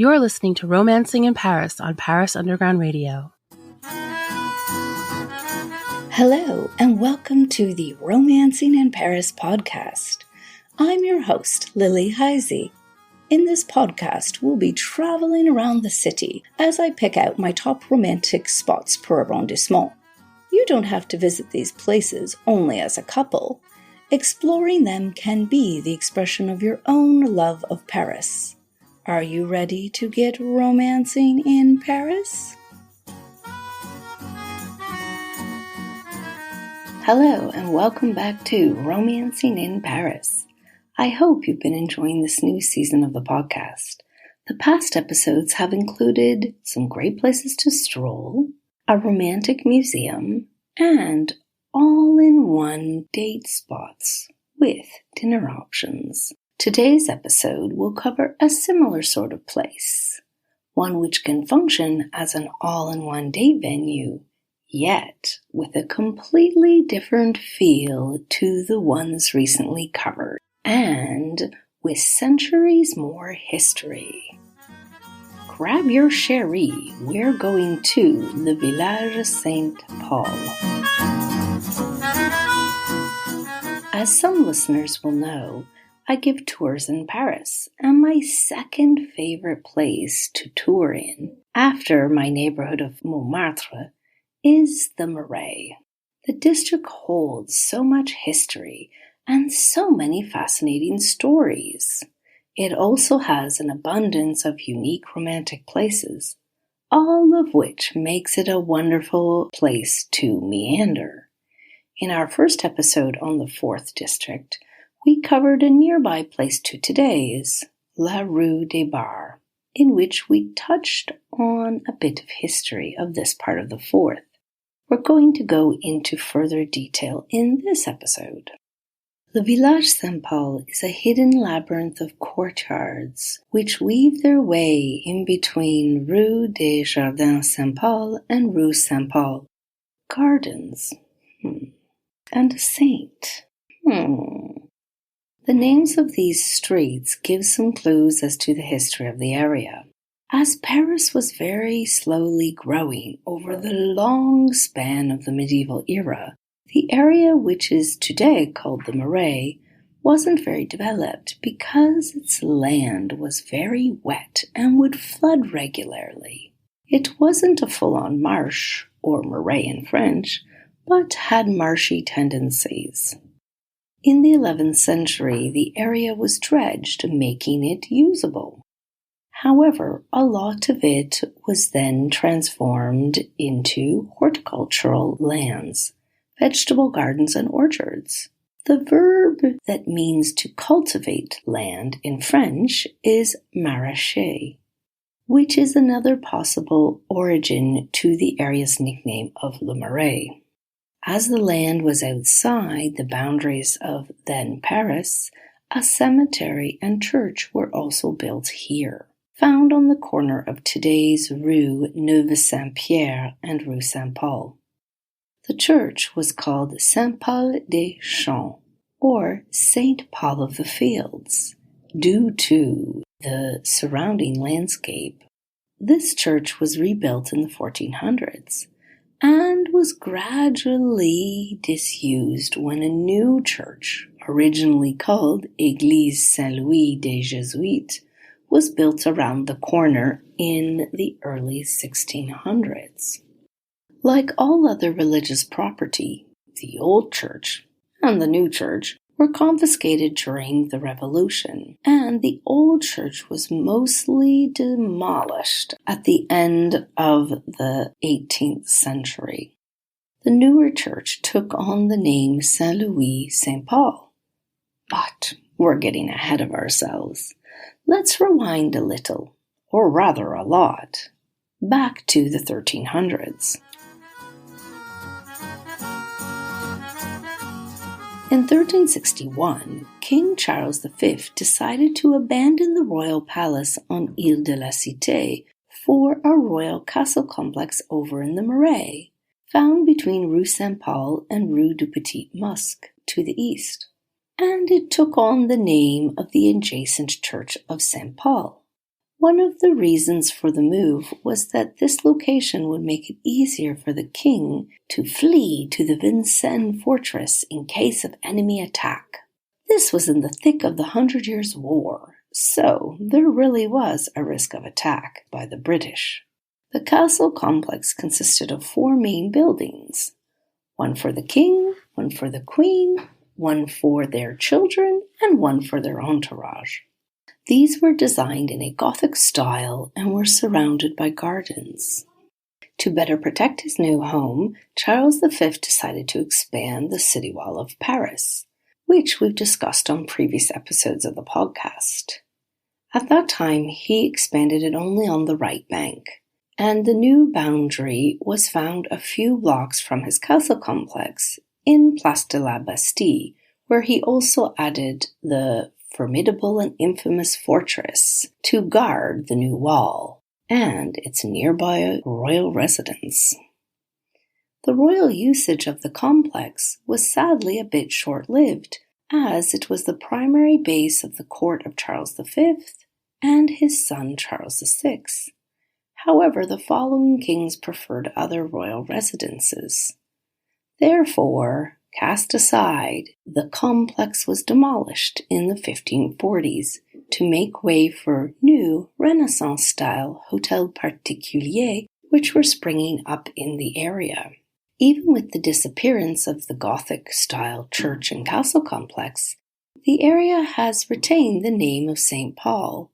You're listening to Romancing in Paris on Paris Underground Radio. Hello, and welcome to the Romancing in Paris podcast. I'm your host, Lily Heise. In this podcast, we'll be traveling around the city as I pick out my top romantic spots per arrondissement. You don't have to visit these places only as a couple. Exploring them can be the expression of your own love of Paris. Are you ready to get romancing in Paris? Hello, and welcome back to Romancing in Paris. I hope you've been enjoying this new season of the podcast. The past episodes have included some great places to stroll, a romantic museum, and all-in-one date spots with dinner options. Today's episode will cover a similar sort of place, one which can function as an all-in-one date venue, yet with a completely different feel to the ones recently covered, and with centuries more history. Grab your sherry, we're going to the Village Saint-Paul. As some listeners will know, I give tours in Paris, and my second favorite place to tour in, after my neighborhood of Montmartre, is the Marais. The district holds so much history and so many fascinating stories. It also has an abundance of unique romantic places, all of which makes it a wonderful place to meander. In our first episode on the 4th district, we covered a nearby place to today's, La Rue des Bars, in which we touched on a bit of history of this part of the 4th. We're going to go into further detail in this episode. The Village Saint-Paul is a hidden labyrinth of courtyards which weave their way in between Rue des Jardins Saint-Paul and Rue Saint-Paul. Gardens. And a saint. The names of these streets give some clues as to the history of the area. As Paris was very slowly growing over the long span of the medieval era, the area which is today called the Marais wasn't very developed because its land was very wet and would flood regularly. It wasn't a full-on marsh, or marais in French, but had marshy tendencies. In the 11th century, the area was dredged, making it usable. However, a lot of it was then transformed into horticultural lands, vegetable gardens and orchards. The verb that means to cultivate land in French is Marais, which is another possible origin to the area's nickname of Le Marais. As the land was outside the boundaries of then Paris, a cemetery and church were also built here, found on the corner of today's Rue Neuve Saint-Pierre and Rue Saint-Paul. The church was called Saint-Paul des Champs, or Saint Paul of the Fields, due to the surrounding landscape. This church was rebuilt in the 1400s and was gradually disused when a new church, originally called Église Saint-Louis des Jésuites, was built around the corner in the early 1600s. Like all other religious property, the old church and the new church were confiscated during the Revolution, and the old church was mostly demolished at the end of the 18th century. The newer church took on the name Saint-Louis Saint Paul. But we're getting ahead of ourselves. Let's rewind a little, or rather a lot, back to the 1300s. In 1361, King Charles V decided to abandon the royal palace on Ile de la Cité for a royal castle complex over in the Marais, found between Rue Saint-Paul and Rue du Petit Musc to the east, and it took on the name of the adjacent church of Saint Paul. One of the reasons for the move was that this location would make it easier for the king to flee to the Vincennes fortress in case of enemy attack. This was in the thick of the 100 Years' War, so there really was a risk of attack by the British. The castle complex consisted of 4 main buildings, one for the king, one for the queen, one for their children, and one for their entourage. These were designed in a Gothic style and were surrounded by gardens. To better protect his new home, Charles V decided to expand the city wall of Paris, which we've discussed on previous episodes of the podcast. At that time, he expanded it only on the right bank, and the new boundary was found a few blocks from his castle complex in Place de la Bastille, where he also added the formidable and infamous fortress to guard the new wall and its nearby royal residence. The royal usage of the complex was sadly a bit short-lived, as it was the primary base of the court of Charles V and his son Charles VI. However, the following kings preferred other royal residences. Therefore, cast aside, the complex was demolished in the 1540s to make way for new Renaissance-style hôtels particuliers which were springing up in the area. Even with the disappearance of the Gothic-style church and castle complex, the area has retained the name of St. Paul,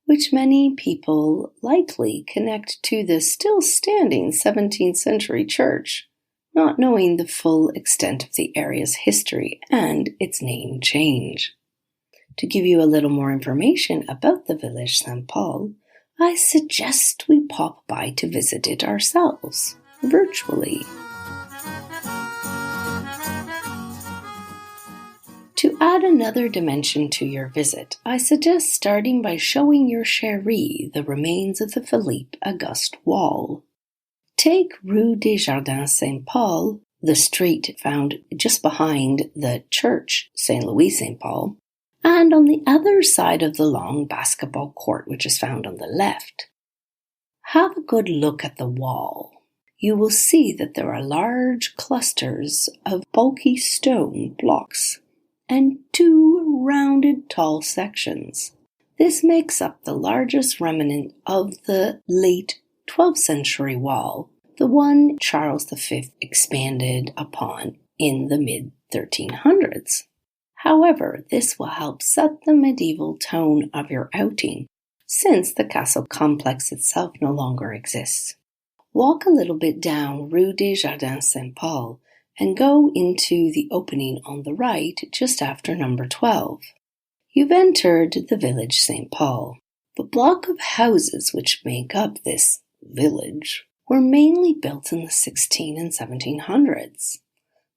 which many people likely connect to the still-standing 17th century church, not knowing the full extent of the area's history and its name change. To give you a little more information about the village St. Paul, I suggest we pop by to visit it ourselves, virtually. To add another dimension to your visit, I suggest starting by showing your chérie the remains of the Philippe Auguste wall. Take Rue des Jardins Saint-Paul, the street found just behind the church Saint Louis Saint Paul, and on the other side of the long basketball court, which is found on the left. Have a good look at the wall. You will see that there are large clusters of bulky stone blocks and 2 rounded tall sections. This makes up the largest remnant of the late 12th century wall, the one Charles V expanded upon in the mid-1300s. However, this will help set the medieval tone of your outing, since the castle complex itself no longer exists. Walk a little bit down Rue des Jardins Saint-Paul and go into the opening on the right just after number 12. You've entered the village St. Paul. The block of houses which make up this village were mainly built in the 16 and 1700s.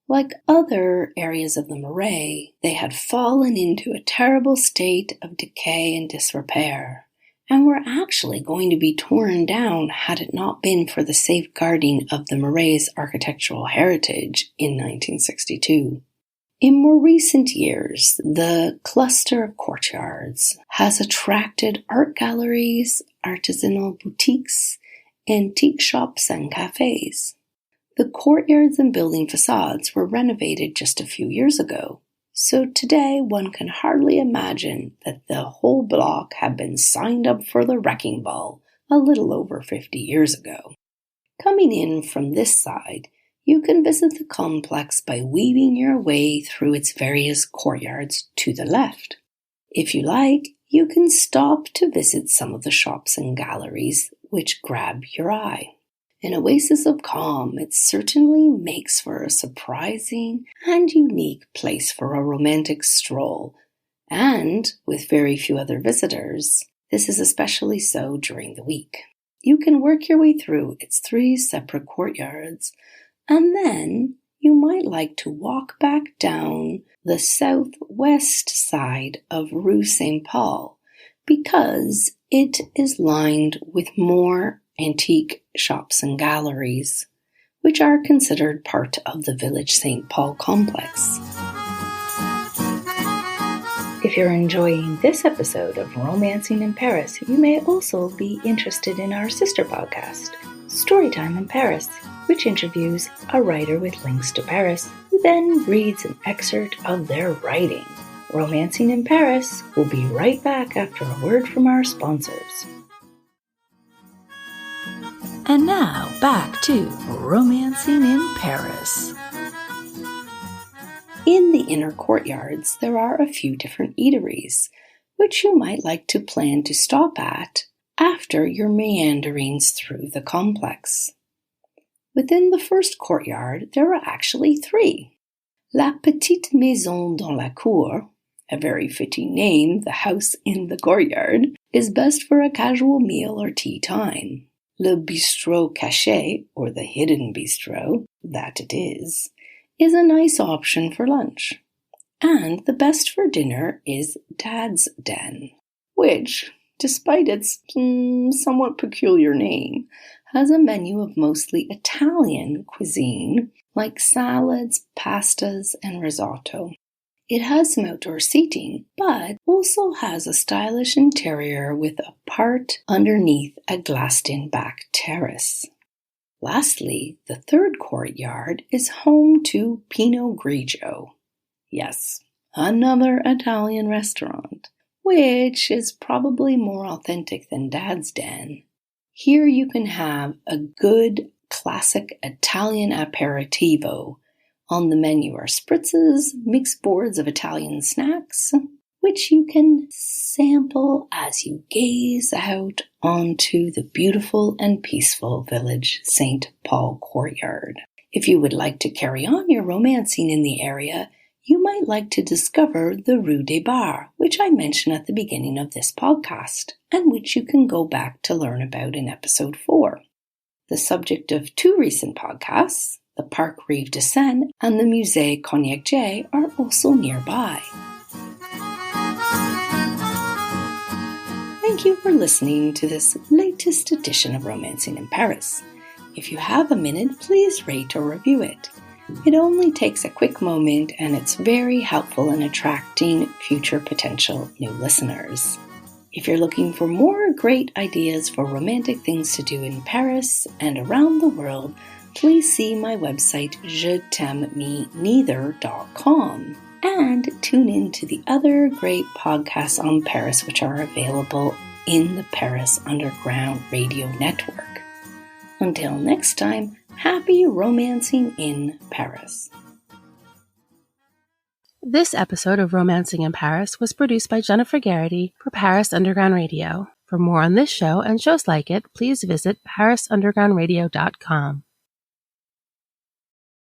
Like other areas of the Marais, they had fallen into a terrible state of decay and disrepair, and were actually going to be torn down had it not been for the safeguarding of the Marais' architectural heritage in 1962. In more recent years, the cluster of courtyards has attracted art galleries, artisanal boutiques, antique shops, and cafés. The courtyards and building facades were renovated just a few years ago, so today one can hardly imagine that the whole block had been signed up for the wrecking ball a little over 50 years ago. Coming in from this side, you can visit the complex by weaving your way through its various courtyards to the left. If you like, you can stop to visit some of the shops and galleries which grab your eye. An oasis of calm, it certainly makes for a surprising and unique place for a romantic stroll, and with very few other visitors, this is especially so during the week. You can work your way through its 3 separate courtyards, and then you might like to walk back down the southwest side of Rue St. Paul, because it is lined with more antique shops and galleries, which are considered part of the village St. Paul complex. If you're enjoying this episode of Romancing in Paris, you may also be interested in our sister podcast, Storytime in Paris, which interviews a writer with links to Paris, who then reads an excerpt of their writing. Romancing in Paris will be right back after a word from our sponsors. And now, back to Romancing in Paris. In the inner courtyards, there are a few different eateries, which you might like to plan to stop at after your meanderings through the complex. Within the first courtyard, there are actually 3. La Petite Maison dans la Cour, a very fitting name, the house in the courtyard, is best for a casual meal or tea time. Le Bistrot Caché, or the hidden bistro, that it is a nice option for lunch. And the best for dinner is Dad's Den, which, despite its somewhat peculiar name, has a menu of mostly Italian cuisine, like salads, pastas, and risotto. It has some outdoor seating, but also has a stylish interior with a part underneath a glassed-in back terrace. Lastly, the third courtyard is home to Pinot Grigio. Yes, another Italian restaurant, which is probably more authentic than Dad's Den. Here you can have a good classic Italian aperitivo. On the menu are spritzes, mixed boards of Italian snacks, which you can sample as you gaze out onto the beautiful and peaceful village St. Paul courtyard. If you would like to carry on your romancing in the area, you might like to discover the Rue des Bars, which I mentioned at the beginning of this podcast, and which you can go back to learn about in episode 4. The subject of 2 recent podcasts, the Parc Rive de Seine and the Musée Cognac J, are also nearby. Thank you for listening to this latest edition of Romancing in Paris. If you have a minute, please rate or review it. It only takes a quick moment, and it's very helpful in attracting future potential new listeners. If you're looking for more great ideas for romantic things to do in Paris and around the world, please see my website jetammeneither.com and tune in to the other great podcasts on Paris which are available in the Paris Underground Radio Network. Until next time, happy romancing in Paris. This episode of Romancing in Paris was produced by Jennifer Garrity for Paris Underground Radio. For more on this show and shows like it, please visit parisundergroundradio.com.